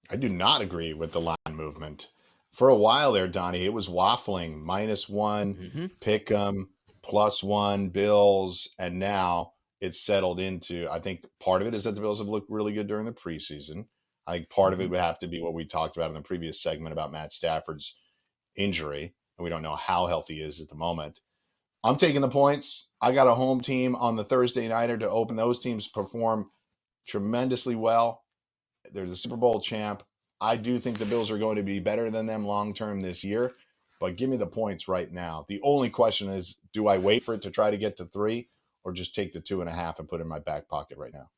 I do not agree with the line movement. For a while there, Donnie, it was waffling, -1, pick 'em, +1, Bills, and now it's settled into, I think part of it is that the Bills have looked really good during the preseason. I think part of it would have to be what we talked about in the previous segment about Matt Stafford's injury, and we don't know how healthy he is at the moment. I'm taking the points. I got a home team on the Thursday nighter to open. Those teams perform tremendously well. They're the Super Bowl champ. I do think the Bills are going to be better than them long-term this year, but give me the points right now. The only question is, do I wait for it to try to get to 3 or just take the 2.5 and put it in my back pocket right now?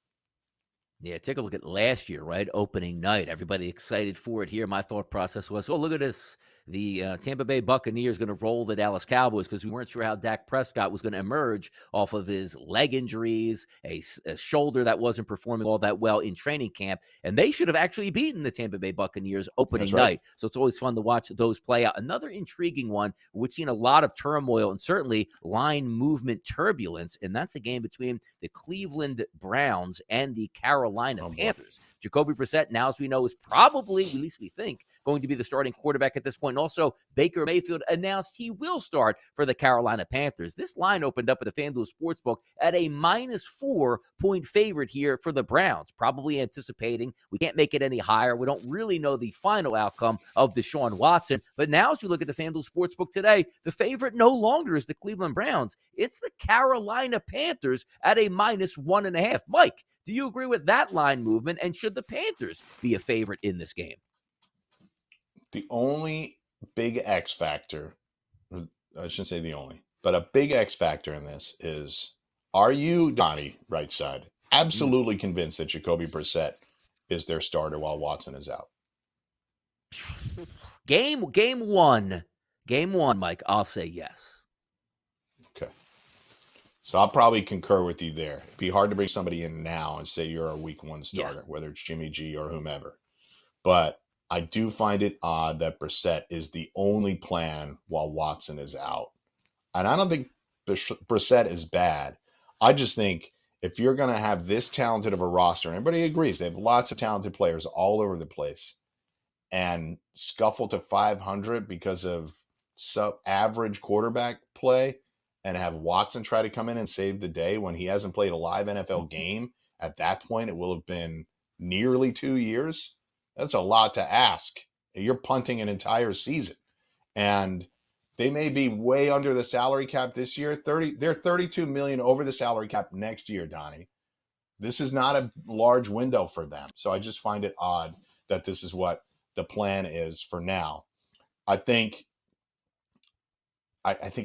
Yeah, take a look at last year, right? Opening night. Everybody excited for it here. My thought process was, oh, look at this. the Tampa Bay Buccaneers going to roll the Dallas Cowboys because we weren't sure how Dak Prescott was going to emerge off of his leg injuries, a shoulder that wasn't performing all that well in training camp. And they should have actually beaten the Tampa Bay Buccaneers opening night. So it's always fun to watch those play out. Another intriguing one, we've seen a lot of turmoil and certainly line movement turbulence, and that's the game between the Cleveland Browns and the Carolina Panthers. Jacoby Brissett, now as we know, is probably, at least we think, going to be the starting quarterback at this point. And also, Baker Mayfield announced he will start for the Carolina Panthers. This line opened up at the FanDuel Sportsbook at a -4-point favorite here for the Browns, probably anticipating we can't make it any higher. We don't really know the final outcome of Deshaun Watson. But now as we look at the FanDuel Sportsbook today, the favorite no longer is the Cleveland Browns. It's the Carolina Panthers at a -1.5. Mike, do you agree with that line movement? And should the Panthers be a favorite in this game? The only big X factor, I shouldn't say the only, but a big X factor in this is, are you, Donnie, right side, absolutely convinced that Jacoby Brissett is their starter while Watson is out? Game one, Mike, I'll say yes. Okay. So I'll probably concur with you there. It'd be hard to bring somebody in now and say you're a week one starter, whether it's Jimmy G or whomever. But I do find it odd that Brissett is the only plan while Watson is out. And I don't think Brissett is bad. I just think if you're going to have this talented of a roster, and everybody agrees, they have lots of talented players all over the place, and scuffle to 500 because of sub-average quarterback play, and have Watson try to come in and save the day when he hasn't played a live NFL game, at that point it will have been nearly 2 years. That's a lot to ask. You're punting an entire season. And they may be way under the salary cap this year. They're $32 million over the salary cap next year, Donnie. This is not a large window for them. So I just find it odd that this is what the plan is for now. I think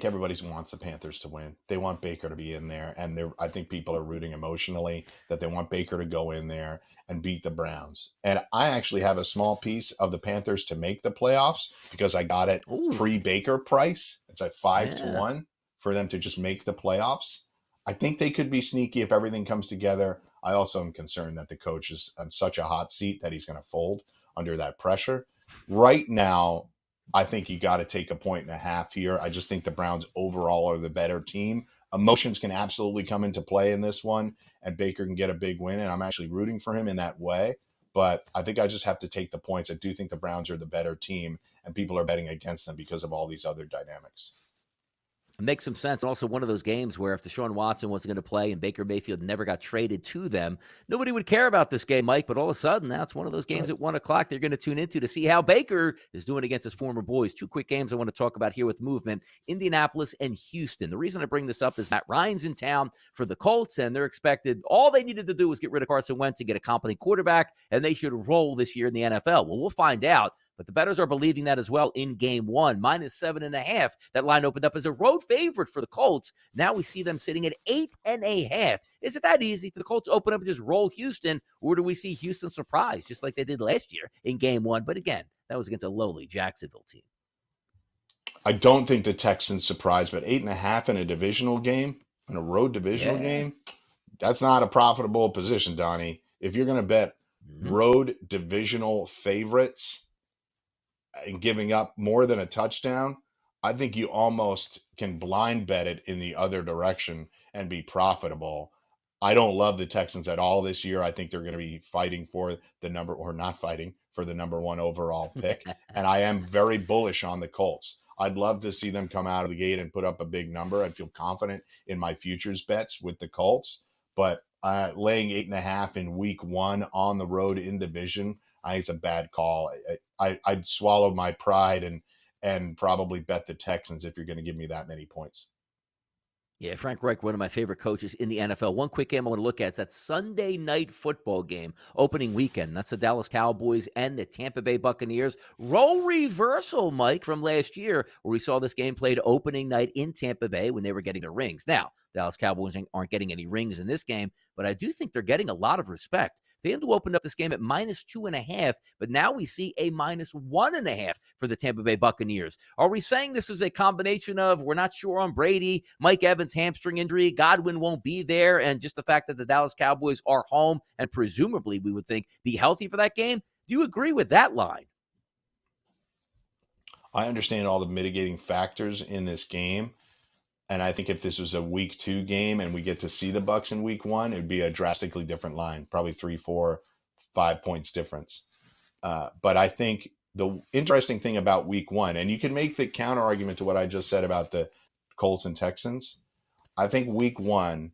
everybody wants the Panthers to win. They want Baker to be in there, and I think people are rooting emotionally that they want Baker to go in there and beat the Browns. And I actually have a small piece of the Panthers to make the playoffs because I got it pre-Baker price. It's at 5-1 for them to just make the playoffs. I think they could be sneaky if everything comes together. I also am concerned that the coach is on such a hot seat that he's going to fold under that pressure. Right now, I think you got to take 1.5 points here. I just think the Browns overall are the better team. Emotions can absolutely come into play in this one, and Baker can get a big win, and I'm actually rooting for him in that way. But I think I just have to take the points. I do think the Browns are the better team, and people are betting against them because of all these other dynamics. It makes some sense. Also, one of those games where if Deshaun Watson wasn't going to play and Baker Mayfield never got traded to them, nobody would care about this game, Mike. But all of a sudden, now it's one of those games at 1 o'clock they're going to tune into to see how Baker is doing against his former boys. Two quick games I want to talk about here with movement: Indianapolis and Houston. The reason I bring this up is Matt Ryan's in town for the Colts, and they're expected, all they needed to do was get rid of Carson Wentz and get a competent quarterback, and they should roll this year in the NFL. Well, we'll find out. But the bettors are believing that as well in game one. -7.5. That line opened up as a road favorite for the Colts. Now we see them sitting at 8.5. Is it that easy for the Colts to open up and just roll Houston? Or do we see Houston surprise just like they did last year in game one? But again, that was against a lowly Jacksonville team. I don't think the Texans surprised, but 8.5 in a divisional game, in a road divisional game, that's not a profitable position, Donnie. If you're going to bet road divisional favorites and giving up more than a touchdown, I think you almost can blind bet it in the other direction and be profitable. I don't love the Texans at all this year. I think they're going to be fighting for the number, or not fighting for the number 1 overall pick. And I am very bullish on the Colts. I'd love to see them come out of the gate and put up a big number. I'd feel confident in my futures bets with the Colts, but laying 8.5 in week one on the road in division, I think it's a bad call. I'd swallow my pride and probably bet the Texans if you're going to give me that many points. Yeah, Frank Reich, one of my favorite coaches in the NFL. One quick game I want to look at is that Sunday night football game, opening weekend. That's the Dallas Cowboys and the Tampa Bay Buccaneers. Role reversal, Mike, from last year, where we saw this game played opening night in Tampa Bay when they were getting their rings. Now, Dallas Cowboys aren't getting any rings in this game, but I do think they're getting a lot of respect. FanDuel opened up this game at -2.5, but now we see a -1.5 for the Tampa Bay Buccaneers. Are we saying this is a combination of we're not sure on Brady, Mike Evans' hamstring injury, Godwin won't be there, and just the fact that the Dallas Cowboys are home and presumably, we would think, be healthy for that game? Do you agree with that line? I understand all the mitigating factors in this game. And I think if this was a week 2 game and we get to see the Bucs in week 1, it'd be a drastically different line, probably 3, 4, 5 points difference. But I think the interesting thing about week 1, and you can make the counter argument to what I just said about the Colts and Texans. I think week 1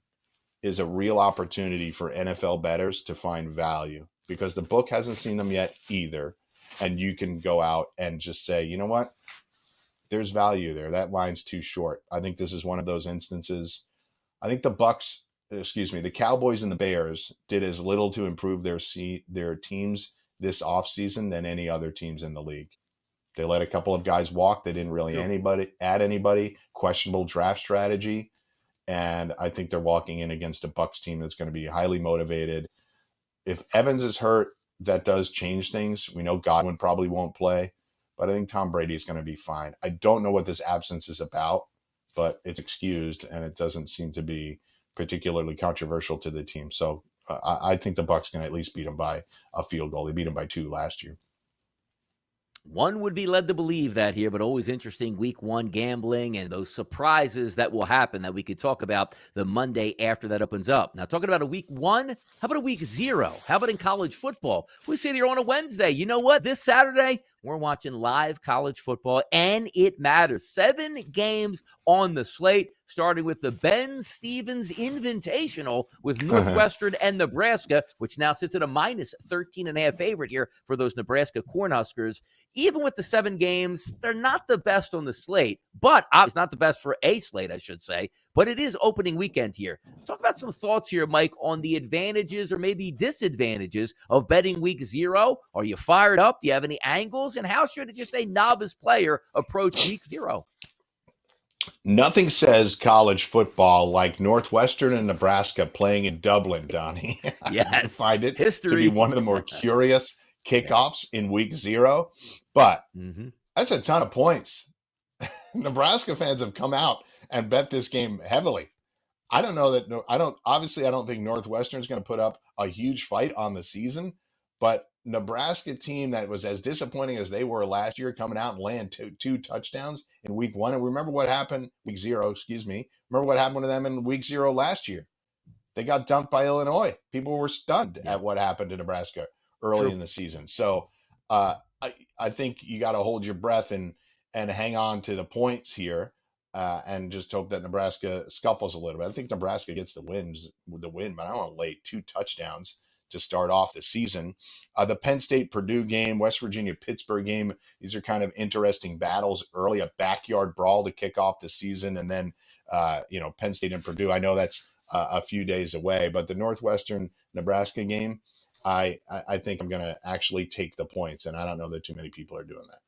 is a real opportunity for NFL bettors to find value because the book hasn't seen them yet either. And you can go out and just say, you know what? There's value there. That line's too short. I think this is one of those instances. I think the Cowboys and the Bears did as little to improve their teams this offseason than any other teams in the league. They let a couple of guys walk. They didn't really add anybody. Questionable draft strategy. And I think they're walking in against a Bucs team that's going to be highly motivated. If Evans is hurt, that does change things. We know Godwin probably won't play. But I think Tom Brady is going to be fine. I don't know what this absence is about, but it's excused, and it doesn't seem to be particularly controversial to the team. So I think the Bucs can at least beat them by a field goal. They beat them by 2 last year. One would be led to believe that here, but always interesting week 1 gambling and those surprises that will happen that we could talk about the Monday after that opens up. Now, talking about a week 1, how about a week 0? How about in college football? We sit here on a Wednesday. You know what? This Saturday, we're watching live college football, and it matters. 7 games on the slate, starting with the Ben Stevens Invitational with Northwestern and Nebraska, which now sits at a -13.5 favorite here for those Nebraska Cornhuskers. Even with the 7 games, they're not the best on the slate, but it's not the best for a slate, I should say, but it is opening weekend here. Talk about some thoughts here, Mike, on the advantages or maybe disadvantages of betting week 0. Are you fired up? Do you have any angles? And how should just a novice player approach week 0? Nothing says college football like Northwestern and Nebraska playing in Dublin, Donnie. Yes. I find it History to be one of the more curious kickoffs in week 0. But that's a ton of points. Nebraska fans have come out and bet this game heavily. I don't think Northwestern's going to put up a huge fight on the season, but Nebraska team that was as disappointing as they were last year, coming out and laying two touchdowns in week 1. And remember what happened, week 0, remember what happened to them in week 0 last year. They got dumped by Illinois. People were stunned at what happened to Nebraska early in the season. So I think you got to hold your breath and hang on to the points here and just hope that Nebraska scuffles a little bit. I think Nebraska gets the win, but I don't want to lay 2 touchdowns to start off the season. The Penn State-Purdue game, West Virginia-Pittsburgh game, these are kind of interesting battles early, a backyard brawl to kick off the season, and then, Penn State and Purdue. I know that's a few days away, but the Northwestern-Nebraska game, I think I'm going to actually take the points, and I don't know that too many people are doing that.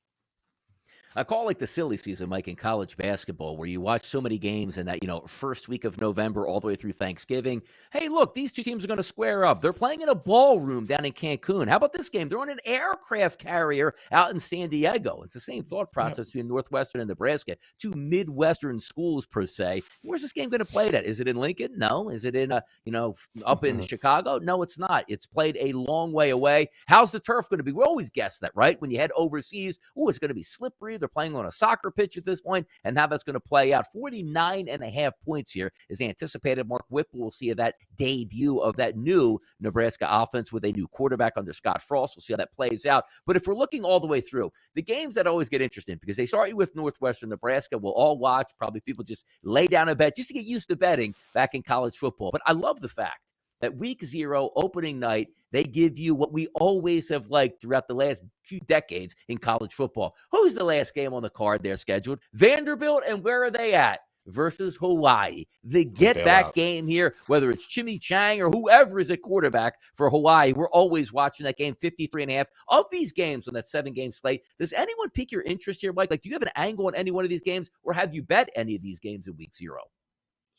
I call it like the silly season, Mike, in college basketball, where you watch so many games in that, first week of November all the way through Thanksgiving. Hey, look, these 2 teams are going to square up. They're playing in a ballroom down in Cancun. How about this game? They're on an aircraft carrier out in San Diego. It's the same thought process between Northwestern and Nebraska, 2 Midwestern schools per se. Where's this game going to play at? Is it in Lincoln? No. Is it in, up in Chicago? No, it's not. It's played a long way away. How's the turf going to be? We always guess that, right? When you head overseas, it's going to be slippery. They're playing on a soccer pitch at this point, and how that's going to play out. 49.5 points here is anticipated. Mark Whipple will see that debut of that new Nebraska offense with a new quarterback under Scott Frost. We'll see how that plays out. But if we're looking all the way through, the games that always get interesting, because they start you with Northwestern, Nebraska, we'll all watch. Probably people just lay down a bet just to get used to betting back in college football. But I love the fact that week 0, opening night, they give you what we always have liked throughout the last few decades in college football. Who's the last game on the card they're scheduled? Vanderbilt, and where are they at? versus Hawaii. The Bailout. get-back game here, whether it's Jimmy Chang or whoever is at quarterback for Hawaii, we're always watching that game, 53.5. Of these games on that 7-game slate, does anyone pique your interest here, Mike? Like, do you have an angle on any one of these games, or have you bet any of these games in week 0?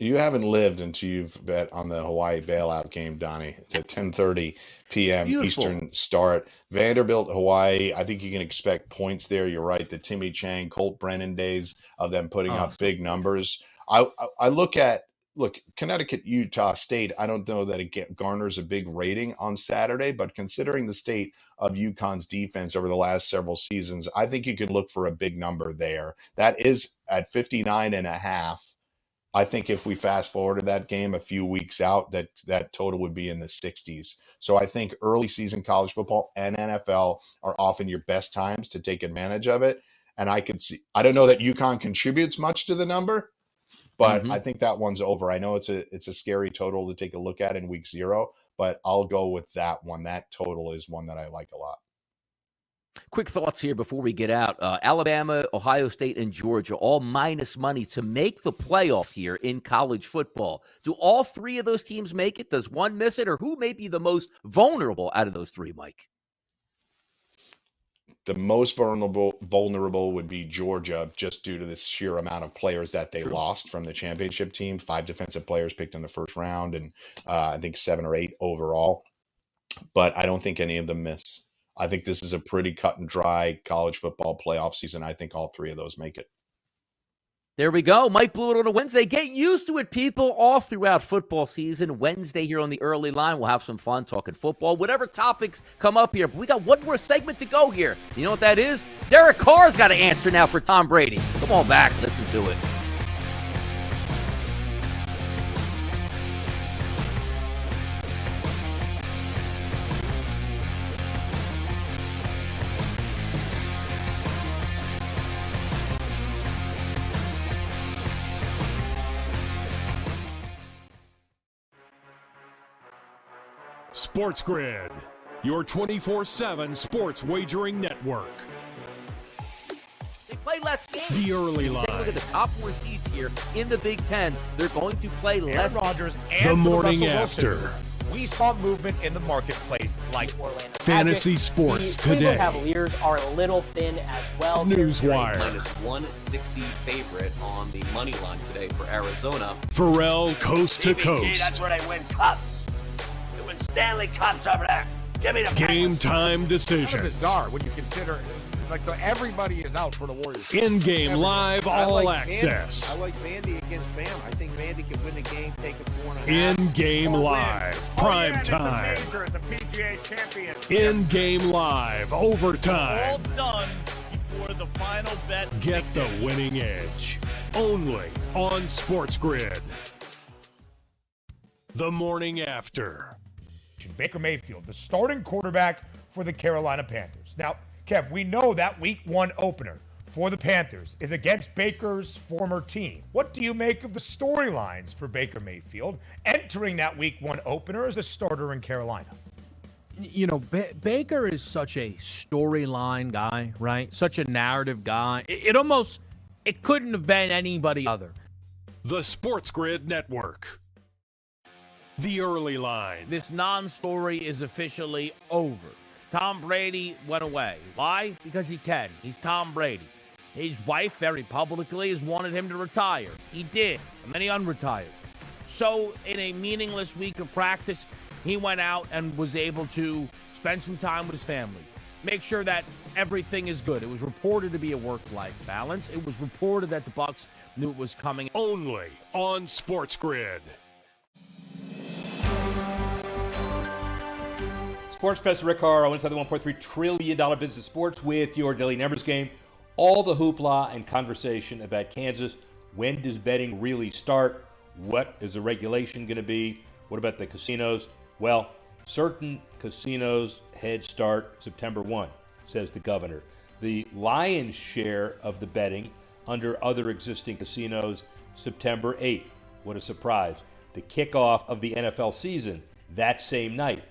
You haven't lived until you've bet on the Hawaii bailout game, Donnie. It's at 10:30 p.m. Eastern start. Vanderbilt, Hawaii. I think you can expect points there. You're right. The Timmy Chang, Colt Brennan days of them putting up big numbers. I look Connecticut, Utah State. I don't know that it garners a big rating on Saturday, but considering the state of UConn's defense over the last several seasons, I think you could look for a big number there. That is at 59.5. I think if we fast forwarded that game a few weeks out, that total would be in the 60s. So I think early season college football and NFL are often your best times to take advantage of it. And I don't know that UConn contributes much to the number, but I think that one's over. I know it's a scary total to take a look at in week 0, but I'll go with that one. That total is one that I like a lot. Quick thoughts here before we get out. Alabama, Ohio State, and Georgia all minus money to make the playoff here in college football. Do all 3 of those teams make it? Does one miss it? Or who may be the most vulnerable out of those 3, Mike? The most vulnerable would be Georgia, just due to the sheer amount of players that they lost from the championship team. 5 defensive players picked in the first round, and I think 7 or 8 overall. But I don't think any of them miss. I think this is a pretty cut and dry college football playoff season. I think all 3 of those make it. There we go. Mike blew it on a Wednesday. Get used to it, people, all throughout football season. Wednesday here on the early line. We'll have some fun talking football. Whatever topics come up here. But we got one more segment to go here. You know what that is? Derek Carr's got to answer now for Tom Brady. Come on back. Listen to it. Sports Grid, your 24/7 sports wagering network. They play less games. The early line. Take a look at the top 4 seeds here in the Big Ten. They're going to play less. Aaron Rodgers and the morning Russell after. Wilson. We saw movement in the marketplace like Orlando Fantasy Magic. Sports The Today. Cleveland Cavaliers are a little thin as well. Newswire. Minus 160 favorite on the money line today for Arizona. Pharrell coast to CBG, coast. that's where they win cups. They win Stanley Cups over there. Give me the Game Penguins. time Kind decisions. of bizarre when you consider, everybody is out for the Warriors. In-game live all access. I like Vandy against Bam. I think Vandy can win the game, take it 4.5. In-game live, prime time. The PGA champion. In-game live, overtime. All done before the final bet. Get the winning edge. Only on Sports Grid. The morning after. Baker Mayfield, the starting quarterback for the Carolina Panthers. Now, Kev, we know that week 1 opener for the Panthers is against Baker's former team. What do you make of the storylines for Baker Mayfield entering that week 1 opener as a starter in Carolina? You know, Baker is such a storyline guy, right? Such a narrative guy. It couldn't have been anybody other. The Sports Grid Network. The early line. This non-story is officially over. Tom Brady went away. Why? Because he can. He's Tom Brady. His wife very publicly has wanted him to retire. He did, and then he unretired. So in a meaningless week of practice, he went out and was able to spend some time with his family. Make sure that everything is good. It was reported to be a work-life balance. It was reported that the Bucs knew it was coming. Only on Sports Grid. Sports Fest Rick Harrow inside the $1.3 trillion business sports with your daily numbers game. All the hoopla and conversation about Kansas. When does betting really start? What is the regulation going to be? What about the casinos? Well, certain casinos head start September 1, says the governor. The lion's share of the betting under other existing casinos, September 8. What a surprise. The kickoff of the NFL season that same night.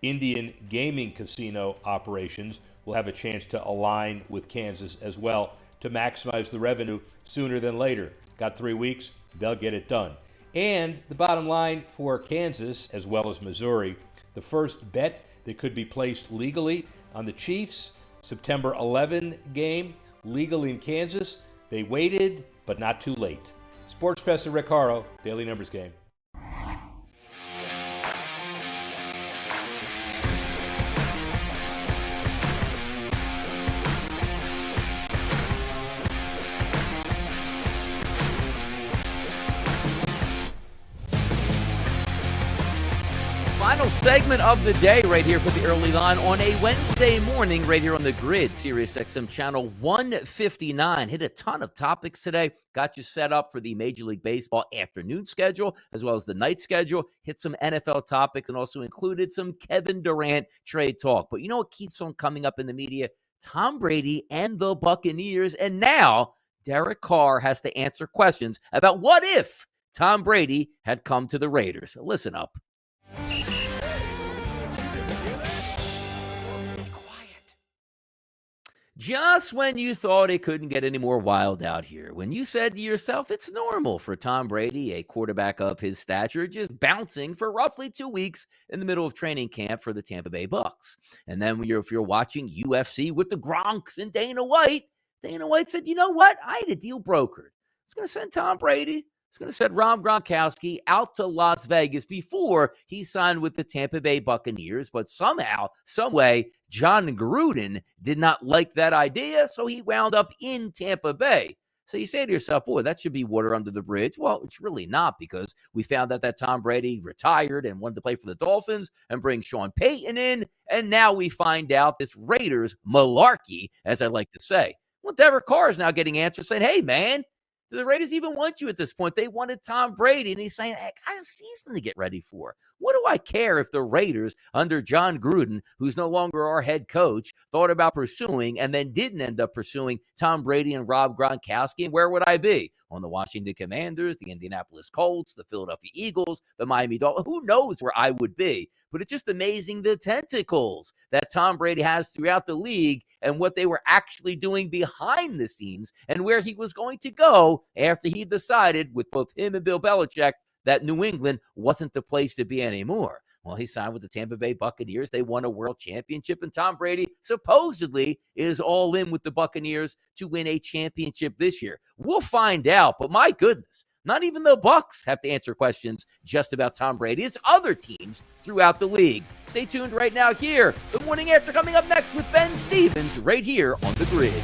Indian gaming casino operations will have a chance to align with Kansas as well to maximize the revenue sooner than later. Got 3 weeks. they'll get it done. And the bottom line for Kansas, as well as Missouri, the first bet that could be placed legally on the Chiefs, September 11 game, legally in Kansas. They waited, but not too late. Sports Professor Rick Horrow, Daily Numbers Game. Final segment of the day right here for the early line on a Wednesday morning right here on the Grid, Sirius XM channel 159. Hit a ton of topics today. Got you set up for the Major League Baseball afternoon schedule as well as the night schedule. Hit some NFL topics and also included some Kevin Durant trade talk. But you know what keeps on coming up in the media? Tom Brady and the Buccaneers. And now Derek Carr has to answer questions about what if Tom Brady had come to the Raiders. Listen up. Just when you thought it couldn't get any more wild out here, when you said to yourself, it's normal for Tom Brady, a quarterback of his stature, just bouncing for roughly 2 weeks in the middle of training camp for the Tampa Bay Bucks. And then if you're watching UFC with the Gronks and Dana White said, you know what? I had a deal brokered. It's going to send Tom Brady. It's going to send Rob Gronkowski out to Las Vegas before he signed with the Tampa Bay Buccaneers. But somehow, some way, John Gruden did not like that idea, so he wound up in Tampa Bay. So you say to yourself, boy, that should be water under the bridge. Well, it's really not, because we found out that Tom Brady retired and wanted to play for the Dolphins and bring Sean Payton in. And now we find out this Raiders malarkey, as I like to say. Well, Derek Carr is now getting answers saying, hey, man, do the Raiders even want you at this point? They wanted Tom Brady, and he's saying, I got a season to get ready for. What do I care if the Raiders, under John Gruden, who's no longer our head coach, thought about pursuing and then didn't end up pursuing Tom Brady and Rob Gronkowski? And where would I be? On the Washington Commanders, the Indianapolis Colts, the Philadelphia Eagles, the Miami Dolphins? Who knows where I would be? But it's just amazing the tentacles that Tom Brady has throughout the league and what they were actually doing behind the scenes and where he was going to go after he decided, with both him and Bill Belichick, that New England wasn't the place to be anymore. Well, he signed with the Tampa Bay Buccaneers. They won a world championship, and Tom Brady supposedly is all in with the Buccaneers to win a championship this year. We'll find out, but my goodness, not even the Bucs have to answer questions just about Tom Brady. It's other teams throughout the league. Stay tuned right now here. The morning after coming up next with Ben Stevens right here on The Grid.